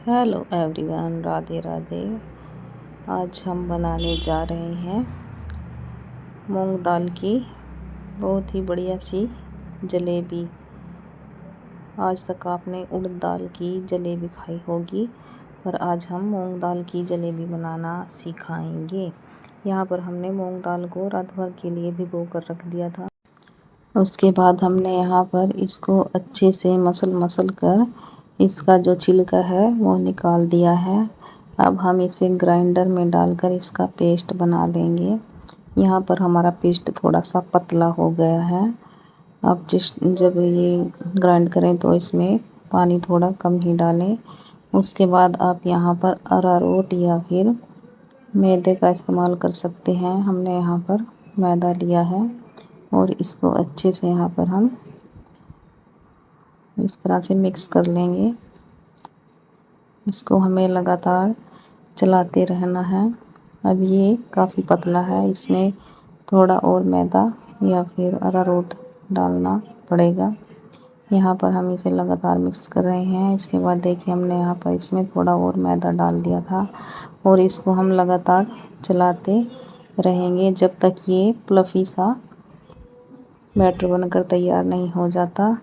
Hello everyone, Radhe Radhe. आज हम बनाने जा रहे हैं मूंग दाल की बहुत ही बढ़िया सी जलेबी। आज तक आपने उड़द दाल की जलेबी खाई होगी, पर आज हम मूंग दाल की जलेबी बनाना सिखाएंगे। यहाँ पर हमने मूंग दाल को रात भर के लिए भिगो कर रख दिया था। उसके बाद हमने यहाँ पर इसको अच्छे से मसल कर इसका जो छिलका है वो निकाल दिया है। अब हम इसे ग्राइंडर में डालकर इसका पेस्ट बना लेंगे। यहाँ पर हमारा पेस्ट थोड़ा सा पतला हो गया है। अब जब ये ग्राइंड करें तो इसमें पानी थोड़ा कम ही डालें। उसके बाद आप यहाँ पर अरारोट या फिर मैदे का इस्तेमाल कर सकते हैं। हमने यहाँ पर मैदा लिया है और इसको अच्छे से यहाँ पर हम इस तरह से मिक्स कर लेंगे। इसको हमें लगातार चलाते रहना है। अब ये काफ़ी पतला है, इसमें थोड़ा और मैदा या फिर अरारोट डालना पड़ेगा। यहाँ पर हम इसे लगातार मिक्स कर रहे हैं। इसके बाद देखिए हमने यहाँ पर इसमें थोड़ा और मैदा डाल दिया था और इसको हम लगातार चलाते रहेंगे जब तक ये फ्लफ़ी सा बैटर बनकर तैयार नहीं हो जाता।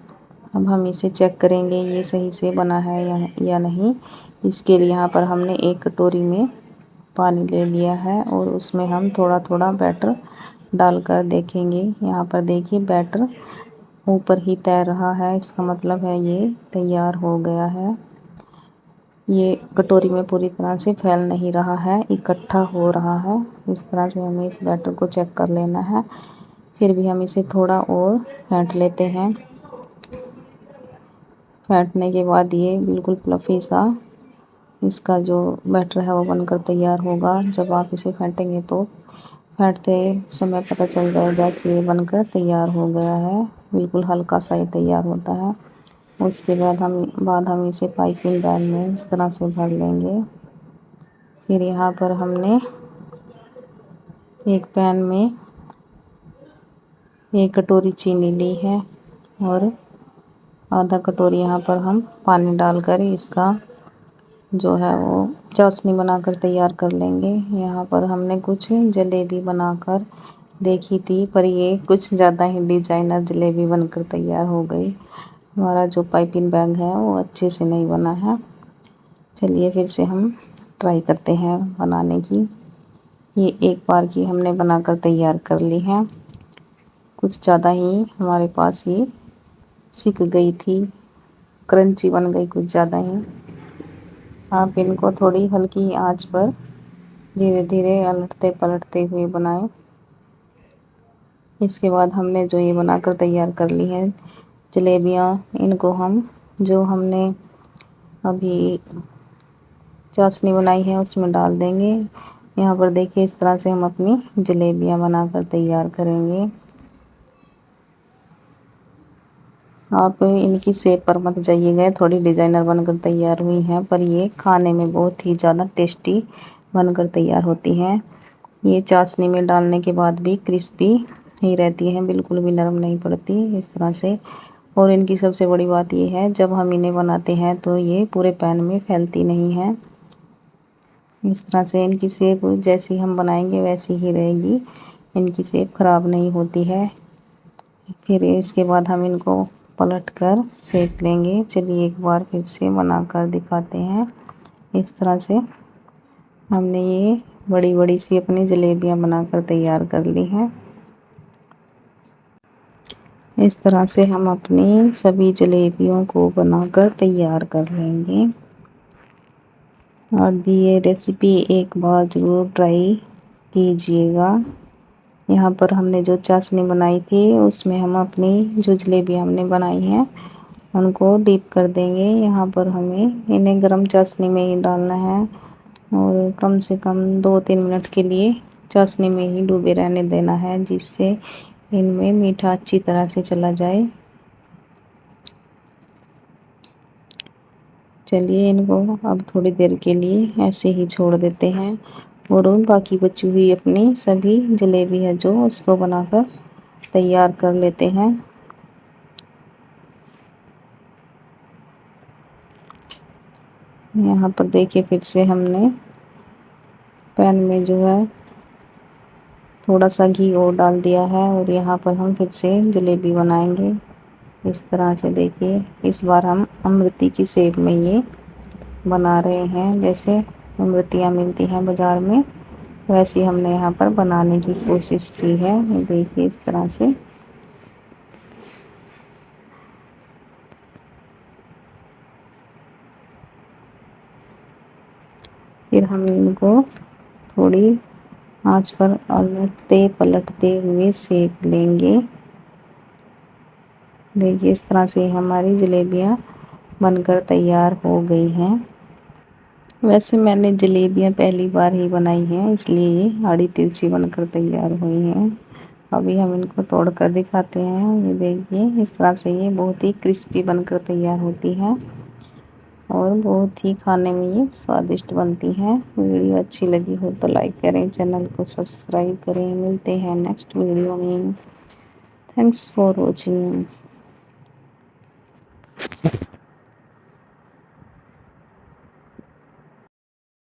अब हम इसे चेक करेंगे ये सही से बना है या नहीं। इसके लिए यहाँ पर हमने एक कटोरी में पानी ले लिया है और उसमें हम थोड़ा थोड़ा बैटर डालकर देखेंगे। यहाँ पर देखिए बैटर ऊपर ही तैर रहा है, इसका मतलब है ये तैयार हो गया है। ये कटोरी में पूरी तरह से फैल नहीं रहा है, इकट्ठा हो रहा है। इस तरह से हमें इस बैटर को चेक कर लेना है। फिर भी हम इसे थोड़ा और फेंट लेते हैं। फेंटने के बाद ये बिल्कुल फ्लफ़ी सा इसका जो बैटर है वो बनकर तैयार होगा। जब आप इसे फेंटेंगे तो फेंटते समय पता चल जाएगा कि ये बनकर तैयार हो गया है। बिल्कुल हल्का सा ही तैयार होता है। उसके बाद हम इसे पाइपिंग बैग में इस तरह से भर लेंगे। फिर यहाँ पर हमने एक पैन में एक कटोरी चीनी ली है और आधा कटोरी यहाँ पर हम पानी डालकर इसका जो है वो चाशनी बनाकर तैयार कर लेंगे। यहाँ पर हमने कुछ जलेबी बनाकर देखी थी, पर ये कुछ ज़्यादा ही डिजाइनर जलेबी बनकर तैयार हो गई। हमारा जो पाइपिंग बैग है वो अच्छे से नहीं बना है। चलिए फिर से हम ट्राई करते हैं बनाने की। ये एक बार की हमने बनाकर तैयार कर ली है। कुछ ज़्यादा ही हमारे पास ये सिक गई थी, क्रंची बन गई कुछ ज़्यादा ही। आप इनको थोड़ी हल्की आंच पर धीरे धीरे अलटते पलटते हुए बनाएं। इसके बाद हमने जो ये बनाकर तैयार कर ली है जलेबियाँ, इनको हम जो हमने अभी चाशनी बनाई है उसमें डाल देंगे। यहाँ पर देखिए इस तरह से हम अपनी जलेबियाँ बनाकर तैयार करेंगे। आप इनकी शेप पर मत जाइएगा, थोड़ी डिज़ाइनर बनकर तैयार हुई हैं, पर ये खाने में बहुत ही ज़्यादा टेस्टी बनकर तैयार होती हैं। ये चाशनी में डालने के बाद भी क्रिस्पी ही रहती हैं, बिल्कुल भी नरम नहीं पड़ती इस तरह से। और इनकी सबसे बड़ी बात ये है, जब हम इन्हें बनाते हैं तो ये पूरे पैन में फैलती नहीं हैं। इस तरह से इनकी शेप जैसी हम बनाएंगे वैसी ही रहेगी, इनकी शेप ख़राब नहीं होती है। फिर इसके बाद हम इनको पलट कर सेक लेंगे। चलिए एक बार फिर से बनाकर दिखाते हैं। इस तरह से हमने ये बड़ी बड़ी सी अपनी जलेबियाँ बनाकर तैयार कर ली हैं। इस तरह से हम अपनी सभी जलेबियों को बनाकर तैयार कर लेंगे। और भी ये रेसिपी एक बार ज़रूर ट्राई कीजिएगा। यहाँ पर हमने जो चाशनी बनाई थी उसमें हम अपनी जो जलेबियाँ हमने बनाई हैं उनको डीप कर देंगे। यहाँ पर हमें इन्हें गरम चाशनी में ही डालना है और कम से कम 2-3 मिनट के लिए चाशनी में ही डूबे रहने देना है, जिससे इनमें मीठा अच्छी तरह से चला जाए। चलिए इनको अब थोड़ी देर के लिए ऐसे ही छोड़ देते हैं और उन बाकी बची हुई अपनी सभी जलेबी है जो उसको बनाकर तैयार कर लेते हैं। यहाँ पर देखिए फिर से हमने पैन में जो है थोड़ा सा घी और डाल दिया है और यहाँ पर हम फिर से जलेबी बनाएंगे। इस तरह से देखिए इस बार हम अमृति की शेप में ये बना रहे हैं। जैसे अमृतियाँ मिलती हैं बाज़ार में वैसे हमने यहाँ पर बनाने की कोशिश की है। देखिए इस तरह से फिर हम इनको थोड़ी आंच पर उलटते पलटते हुए सेक लेंगे। देखिए इस तरह से हमारी जलेबियाँ बनकर तैयार हो गई हैं। वैसे मैंने जलेबियाँ पहली बार ही बनाई हैं इसलिए ये आड़ी तिरछी बनकर तैयार हुई हैं। अभी हम इनको तोड़ कर दिखाते हैं। ये देखिए इस तरह से ये बहुत ही क्रिस्पी बनकर तैयार होती हैं और बहुत ही खाने में ये स्वादिष्ट बनती हैं। वीडियो अच्छी लगी हो तो लाइक करें, चैनल को सब्सक्राइब करें। मिलते हैं नेक्स्ट वीडियो में। Thanks for watching.